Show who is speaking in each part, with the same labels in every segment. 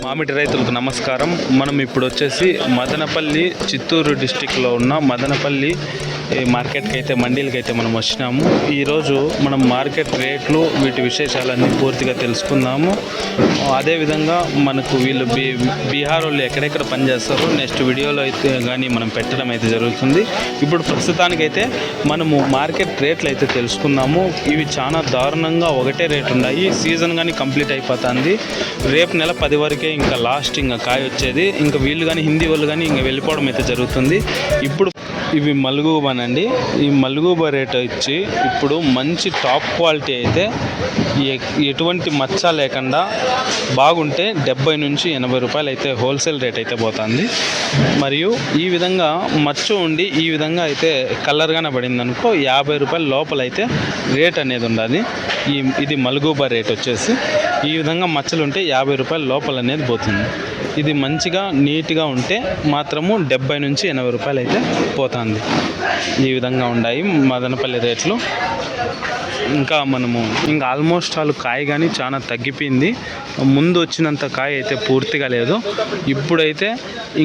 Speaker 1: మామిడి రైతులకు నమస్కారం. మనం ఇప్పుడు వచ్చేసి మదనపల్లి చిత్తూరు డిస్టిక్లో ఉన్న మదనపల్లి మార్కెట్కి అయితే మండీలకి అయితే మనం వచ్చినాము. ఈరోజు మనం మార్కెట్ రేట్లు వీటి విశేషాలన్నీ పూర్తిగా తెలుసుకుందాము. అదేవిధంగా మనకు వీళ్ళు బీహార్ వాళ్ళు ఎక్కడెక్కడ పనిచేస్తారో నెక్స్ట్ వీడియోలో అయితే కానీ మనం పెట్టడం అయితే జరుగుతుంది. ఇప్పుడు ప్రస్తుతానికైతే మనము మార్కెట్ రేట్లు అయితే తెలుసుకుందాము. ఇవి చాలా దారుణంగా ఒకటే రేటు ఉన్నాయి. సీజన్ కానీ కంప్లీట్ అయిపోతుంది. రేపు నెల 10 వరకే ఇంకా లాస్ట్ ఇంకా కాయ వచ్చేది. ఇంకా వీళ్ళు కానీ హిందీ వాళ్ళు కానీ ఇంకా వెళ్ళిపోవడం అయితే జరుగుతుంది. ఇప్పుడు ఇవి మల్గూబానండి. ఈ మల్గూబా రేట్ వచ్చి ఇప్పుడు మంచి టాప్ క్వాలిటీ అయితే ఎటువంటి మచ్చ లేకుండా బాగుంటే 70 నుంచి 80 రూపాయలు అయితే హోల్సేల్ రేట్ అయితే పోతుంది. మరియు ఈ విధంగా మచ్చ ఉండి ఈ విధంగా అయితే కలర్గానే పడింది అనుకో 50 రూపాయల లోపల అయితే రేట్ అనేది ఉండాలి. ఇది మల్గూబా రేట్ వచ్చేసి ఈ విధంగా మచ్చలు ఉంటే 50 రూపాయల లోపల అనేది పోతుంది. ఇది మంచిగా నీట్గా ఉంటే మాత్రము 70 నుంచి 80 రూపాయలు అయితే పోతుంది. ఈ విధంగా ఉన్నాయి మదనపల్లి రేట్లు. ఇంకా మనము ఇంకా ఆల్మోస్ట్ వాళ్ళు కాయ కానీ చాలా తగ్గిపోయింది. ముందు వచ్చినంత కాయ అయితే పూర్తిగా లేదు. ఇప్పుడైతే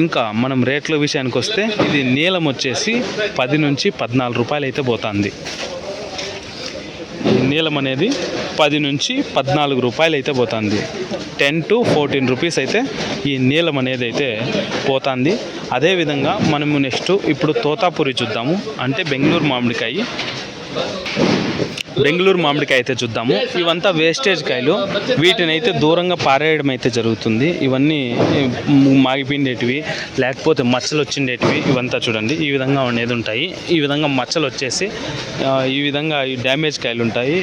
Speaker 1: ఇంకా మనం రేట్ల విషయానికి వస్తే ఇది నీలం వచ్చేసి 10 నుంచి 14 రూపాయలు అయితే పోతుంది. నీలం అనేది 10 నుంచి 14 రూపాయలు అయితే పోతుంది. 10 to 14 రూపీస్ అయితే ఈ నీలం అనేది అయితే పోతుంది. అదేవిధంగా మనము నెక్స్ట్ ఇప్పుడు తోతాపురి చూద్దాము. అంటే బెంగళూరు మామిడికాయ అయితే చూద్దాము. ఇవంతా వేస్టేజ్ కాయలు. వీటిని అయితే దూరంగా పారేయడం అయితే జరుగుతుంది. ఇవన్నీ మాగిపోయిండేటివి లేకపోతే మచ్చలు వచ్చిండేటివి ఇవంతా చూడండి ఈ విధంగా ఉండేది ఉంటాయి. ఈ విధంగా మచ్చలు వచ్చేసి ఈ విధంగా ఈ డ్యామేజ్ కాయలు ఉంటాయి.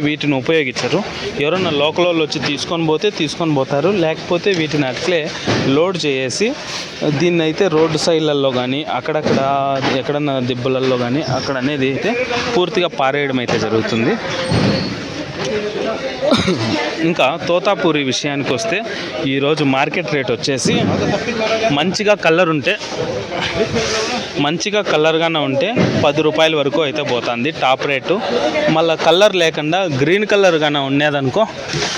Speaker 1: వీటిని ఉపయోగించరు. ఎవరన్నా లోకల్ వాళ్ళు వచ్చి తీసుకొని పోతారు. లేకపోతే వీటిని అట్లే లోడ్ చేసి దీన్ని అయితే రోడ్డు సైడ్లలో కానీ అక్కడక్కడ ఎక్కడన్నా దిబ్బలలో కానీ అక్కడ అనేది అయితే పూర్తిగా పారేయడం అయితే జరుగుతుంది. ఇంకా తోతాపూరి విషయానికి వస్తే ఈరోజు మార్కెట్ రేట్ వచ్చేసి మంచిగా కలర్గానే ఉంటే 10 రూపాయల వరకు అయితే పోతుంది టాప్ రేటు. మళ్ళీ కలర్ లేకుండా గ్రీన్ కలర్ గానే ఉండేదనుకో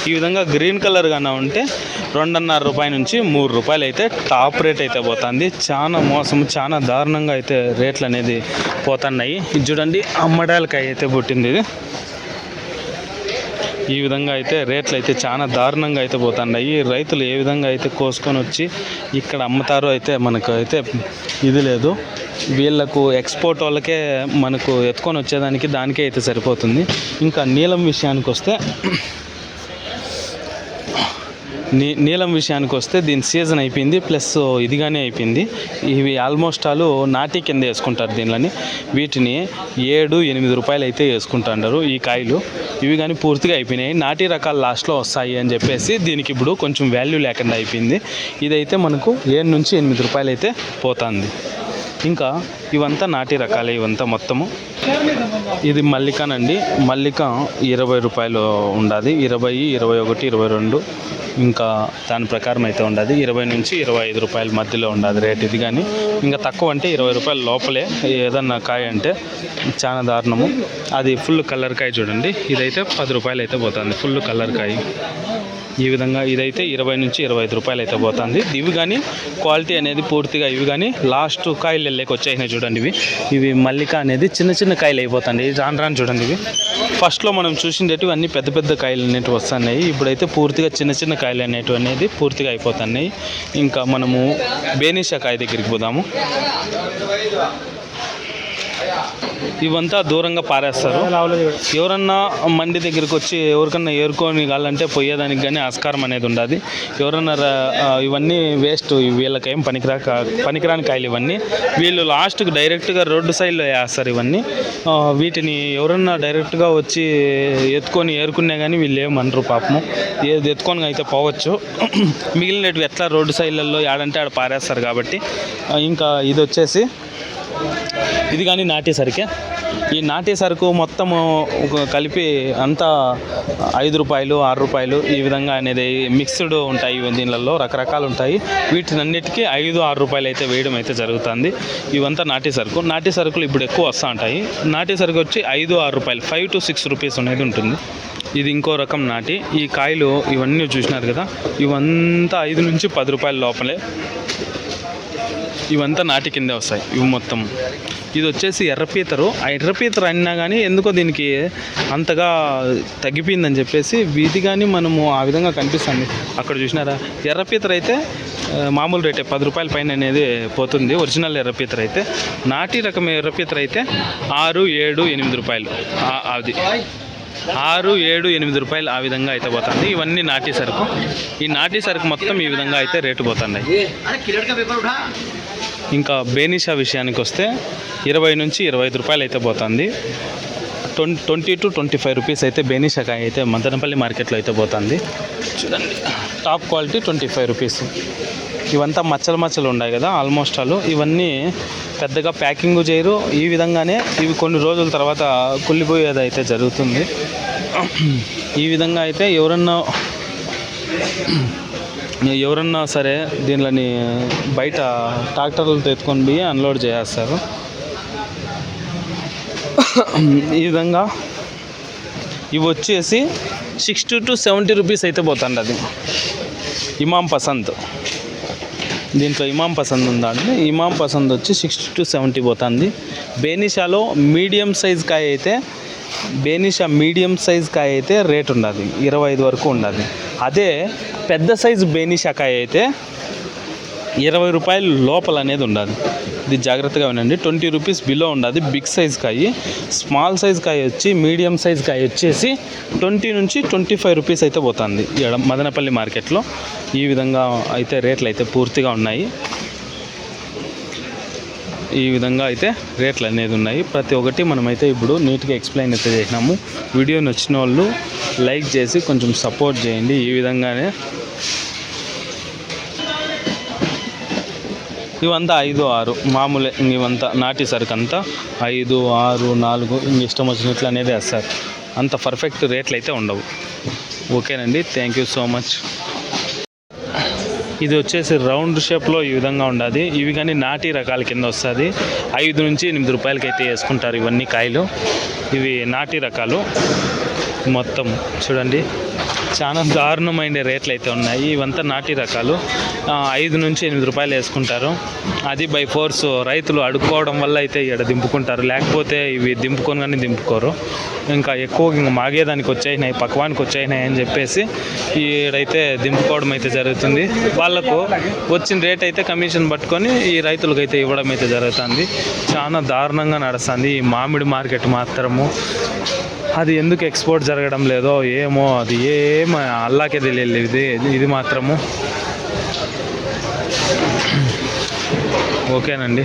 Speaker 1: ఈ విధంగా గ్రీన్ కలర్ గానే ఉంటే 2.5 రూపాయల నుంచి 3 రూపాయలు అయితే టాప్ రేట్ అయితే పోతుంది. చాలా మోసం, చాలా దారుణంగా అయితే రేట్లు అనేది పోతున్నాయి. ఇది చూడండి అమ్మడాలకాయ అయితే పుట్టింది. ఇది ఈ విధంగా అయితే రేట్లు అయితే చాలా దారుణంగా అయితే పోతున్నాయి. రైతులు ఏ విధంగా అయితే కోసుకొని వచ్చి ఇక్కడ అమ్ముతారో అయితే మనకు అయితే ఇది లేదు. వీళ్ళకు ఎక్స్పోర్ట్ వాళ్ళకే మనకు ఎత్తుకొని వచ్చేదానికి దానికే అయితే సరిపోతుంది. ఇంకా నీలం విషయానికి వస్తే దీని సీజన్ అయిపోయింది. ప్లస్ ఇదిగానే అయిపోయింది. ఇవి ఆల్మోస్ట్ వాళ్ళు నాటి కింద వేసుకుంటారు. దీనిలోని వీటిని 7-8 రూపాయలు అయితే వేసుకుంటారు ఈ కాయలు. ఇవి కానీ పూర్తిగా అయిపోయినాయి. నాటి రకాలు లాస్ట్లో వస్తాయి అని చెప్పేసి దీనికి ఇప్పుడు కొంచెం వాల్యూ లేకుండా అయిపోయింది. ఇదైతే మనకు 7 నుంచి 8 రూపాయలు అయితే పోతుంది. ఇంకా ఇవంతా నాటి రకాలే. ఇవంతా మొత్తము ఇది మల్లికానండి. మల్లిక 20 రూపాయలు ఉండాలి. 20, 21, 22 ఇంకా దాని ప్రకారం అయితే ఉండదు. 20 నుంచి 25 రూపాయల మధ్యలో ఉండదు రేట్. ఇది కానీ ఇంకా తక్కువ అంటే 20 రూపాయల లోపలే ఏదన్నా కాయ అంటే చాలా దారుణము. అది ఫుల్ కలర్ కాయ చూడండి. ఇదైతే 10 రూపాయలు అయితే పోతుంది ఫుల్ కలర్ కాయ. ఈ విధంగా ఇదైతే 20 నుంచి 25 రూపాయలు అయితే పోతుంది. ఇవి కానీ క్వాలిటీ అనేది పూర్తిగా ఇవి కానీ లాస్ట్ కాయలు వెళ్ళేకి వచ్చేసినాయి చూడండి. ఇవి మల్లిక అనేది చిన్న కాయలు అయిపోతుంది. రాను చూడండి. ఇవి ఫస్ట్లో మనం చూసిండేటివి అన్నీ పెద్ద కాయలు అనేటివి వస్తున్నాయి. ఇప్పుడైతే పూర్తిగా చిన్న కాయలు అనేటివి అనేది పూర్తిగా అయిపోతున్నాయి. ఇంకా మనము బేనిషా కాయ దగ్గరికి పోదాము. ఇవంతా దూరంగా పారేస్తారు. ఎవరన్నా మండి దగ్గరికి వచ్చి ఎవరికన్నా ఏరుకొని కావాలంటే పోయేదానికి కానీ ఆస్కారం అనేది ఉండదు. ఎవరన్నా ఇవన్నీ వేస్ట్, వీళ్ళకేం పనికిరాని కాయలు ఇవన్నీ. వీళ్ళు లాస్ట్కి డైరెక్ట్గా రోడ్డు సైడ్లో వేస్తారు ఇవన్నీ. వీటిని ఎవరన్నా డైరెక్ట్గా వచ్చి ఎత్తుకొని ఏరుకునే కానీ వీళ్ళు ఏమనరు పాపము. ఏది ఎత్తుకొని అయితే పోవచ్చు. మిగిలినవి ఎట్లా రోడ్డు సైడ్లలో ఆడంటే ఆడ పారేస్తారు కాబట్టి. ఇంకా ఇది వచ్చేసి ఇది కానీ నాటే సరికే. ఈ నాటే సరుకు మొత్తము కలిపి అంతా 5 రూపాయలు 6 రూపాయలు ఈ విధంగా అనేది మిక్స్డ్ ఉంటాయి. దీనిలలో రకరకాలు ఉంటాయి. వీటినన్నిటికీ 5-6 రూపాయలు అయితే వేయడం అయితే జరుగుతుంది. ఇవంతా నాటే సరుకులు ఇప్పుడు ఎక్కువ వస్తూ ఉంటాయి. నాటే సరుకు వచ్చి 5-6 రూపాయలు 5 to 6 రూపీస్ అనేది ఉంటుంది. ఇది ఇంకో రకం నాటి. ఈ కాయలు ఇవన్నీ చూసినారు కదా, ఇవంతా 5 నుంచి 10 రూపాయల లోపలే. ఇవంతా నాటి కిందే వస్తాయి ఇవి మొత్తం. ఇది వచ్చేసి ఎర్రపీతరు. ఆ ఎర్రపీతరు అన్నా కానీ ఎందుకో దీనికి అంతగా తగ్గిపోయిందని చెప్పేసి వీధి కానీ మనము ఆ విధంగా కనిపిస్తుంది. అక్కడ చూసినారా, ఎర్రపీతరు అయితే మామూలు రేటే 10 రూపాయల పైన అనేది పోతుంది ఒరిజినల్ ఎర్రపీతరు అయితే. నాటి రకం ఎర్రపీతరు అయితే 6, 7, 8 రూపాయలు. అది 6, 7, 8 రూపాయలు ఆ విధంగా అయితే పోతుంది. ఇవన్నీ నాటి సరుకు. ఈ నాటి సరుకు మొత్తం ఈ విధంగా అయితే రేటు పోతున్నాయి. ఇంకా బేనిషా విషయానికి వస్తే 20 నుంచి 25 రూపాయలు అయితే పోతుంది. 20 to 25 రూపీస్ అయితే బేనిషాకాయ అయితే మదనపల్లి మార్కెట్లో అయితే పోతుంది. చూడండి, టాప్ క్వాలిటీ 25 రూపీస్. ఇవంతా మచ్చలు ఉన్నాయి కదా ఆల్మోస్ట్ ఆల్. ఇవన్నీ పెద్దగా ప్యాకింగ్ చేయరు. ఈ విధంగానే ఇవి కొన్ని రోజుల తర్వాత కుళ్ళిపోయేది అయితే జరుగుతుంది. ఈ విధంగా అయితే ఎవరన్నా సరే దీనిని బయట ట్రాక్టర్లతో ఎత్తుకొని పోయి అన్లోడ్ చేస్తారు. ఈ విధంగా ఇవి వచ్చేసి 60 to 70 రూపీస్ అయితే పోతుంది. అది ఇమాం పసంద్. దీంట్లో ఇమాం పసంద్ ఉందండి. ఇమాం పసంద్ వచ్చి 60 to 70 పోతుంది. బేనిషాలో మీడియం సైజ్ కాయ అయితే రేట్ ఉండదు, 25 వరకు ఉండదు. అదే పెద్ద సైజు బేనిషా కాయ అయితే 20 రూపాయల లోపల అనేది ఉండదు. ఇది జాగ్రత్తగా వినండి. 20 రూపీస్ బిలో ఉండదు బిగ్ సైజ్ కాయ. స్మాల్ సైజ్ కాయ వచ్చి మీడియం సైజ్ కాయ వచ్చేసి 20 నుంచి 25 రూపీస్ అయితే పోతుంది ఇక్కడ మదనపల్లి మార్కెట్లో. ఈ విధంగా అయితే రేట్లు అయితే పూర్తిగా ఉన్నాయి. ఈ విధంగా అయితే రేట్లు అనేది ఉన్నాయి. ప్రతి ఒక్కటి మనమైతే ఇప్పుడు నీట్గా ఎక్స్ప్లెయిన్ అయితే చేసినాము. వీడియో నచ్చిన వాళ్ళు లైక్ చేసి కొంచెం సపోర్ట్ చేయండి. ఈ విధంగానే ఇవంతా 5, 6 మామూలే. ఇవంతా నాటి సరుకు అంతా 5, 6, 4 ఇంక ఇష్టం వచ్చినట్లు అనేది వేస్తారు. అంత పర్ఫెక్ట్ రేట్లు అయితే ఉండవు. ఓకేనండి, థ్యాంక్ యూ సో మచ్. ఇది వచ్చేసి రౌండ్ షేప్లో ఈ విధంగా ఉండదు. ఇవి కానీ నాటి రకాల కింద వస్తుంది. 5 నుంచి 8 రూపాయలకి అయితే వేసుకుంటారు ఇవన్నీ కాయలు. ఇవి నాటి రకాలు మొత్తం. చూడండి, చాలా దారుణమైన రేట్లు అయితే ఉన్నాయి. ఇవంతా నాటి రకాలు. 5 నుంచి 8 రూపాయలు వేసుకుంటారు. అది బై ఫోర్స్ రైతులు అడుక్కోవడం వల్ల అయితే ఇక్కడ దింపుకుంటారు. లేకపోతే ఇవి దింపుకొని కానీ దింపుకోరు. ఇంకా ఎక్కువ మాగేదానికి వచ్చేసినాయి, పక్వానికి వచ్చేసినాయి అని చెప్పేసి ఈడైతే దింపుకోవడం అయితే జరుగుతుంది. వాళ్ళకు వచ్చిన రేట్ అయితే కమిషన్ పట్టుకొని ఈ రైతులకు అయితే ఇవ్వడం అయితే జరుగుతుంది. చాలా దారుణంగా నడుస్తుంది ఈ మామిడి మార్కెట్ మాత్రము. అది ఎందుకు ఎక్స్పోర్ట్ జరగడం లేదో ఏమో, అది అల్లాకే తెలియలేదు. ఇది మాత్రము ఓకేనండి.